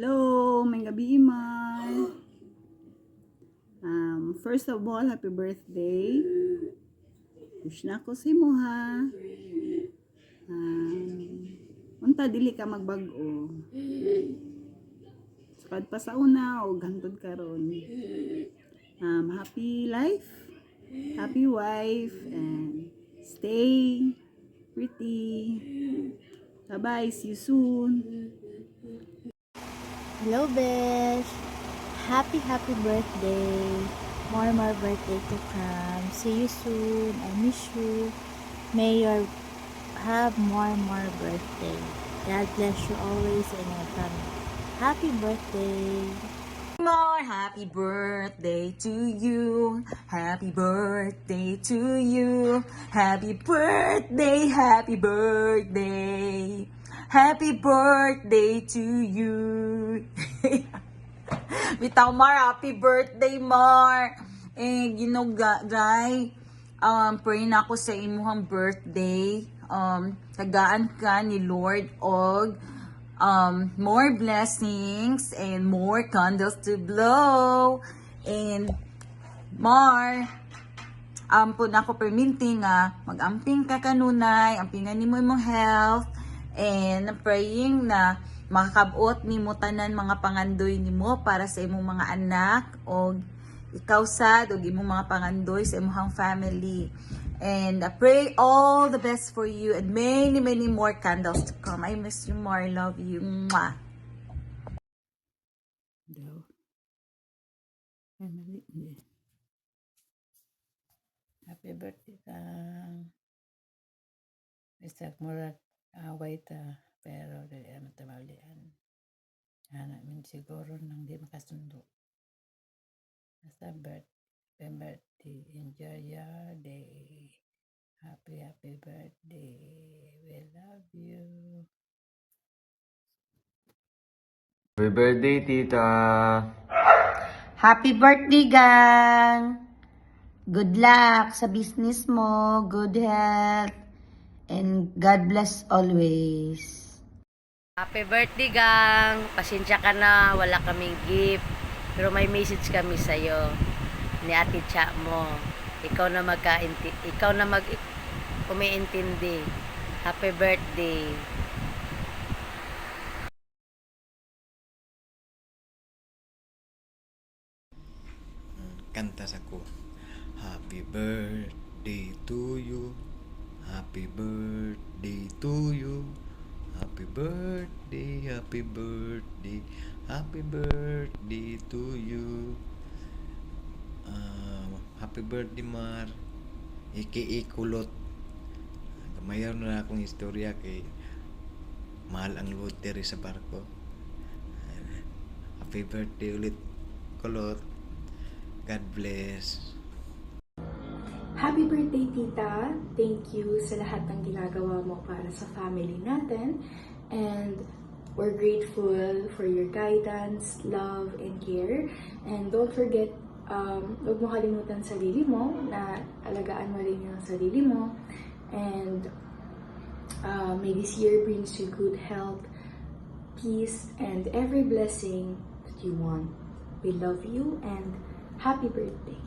Hello, may gabi Imay. First of all, happy birthday. Wish na ko si mo ha. Unta dili ka magbago. Sakad pa sa una o hangtod karon. Happy life, happy wife, and stay pretty. Bye-bye, see you soon. Hello, Besh. Happy birthday. More birthday to come. See you soon. I miss you. May you have more birthday. God bless you always and your family. Happy birthday. More happy birthday to you. Happy birthday to you. Happy birthday, happy birthday. Happy birthday to you. Bitaw Mar, happy birthday Mar. Guy, pray na ako sa imuhang birthday. Tagaan ka ni Lord og more blessings and more candles to blow. And Mar, po na ako perminti nga mag-amping ka kanunay, ampingan nimo imong health, and praying na makakabot nimo tanan mga pangandoy nimo para sa imong mga anak o ikaw sad og imong mga pangandoy sa imong family. And I pray all the best for you and many more candles to come. I miss you more. I love you. Mwah. Happy birthday ka. Isag murat away ta pero dili naman ta maulian. Anak min siguro nang di makasundo. Nasa birthday. Enjoy your day. Happy birthday. We love you. Happy birthday, tita. Happy birthday, gang! Good luck sa business mo, good health, and God bless always. Happy birthday, gang! Pasensya ka na, wala kaming gift. Pero may message kami sa'yo ni Ate Cha mo. Ikaw na umiintindi. Happy birthday. Kanta sa ko. Happy birthday to you. Happy birthday to you. Happy birthday, happy birthday. Happy birthday to you. Happy birthday Mar. Kulot. Mayroon na akong istorya kay mahal ang lottery sa barko. Happy birthday ulit Kulot. God bless. Happy birthday, Tita. Thank you sa lahat ng ginagawa mo para sa family natin. And we're grateful for your guidance, love, and care. And don't forget, huwag mo kalimutan sarili mo, na alagaan mo rin yung sarili mo. And may this year brings you good health, peace, and every blessing that you want. We love you and happy birthday.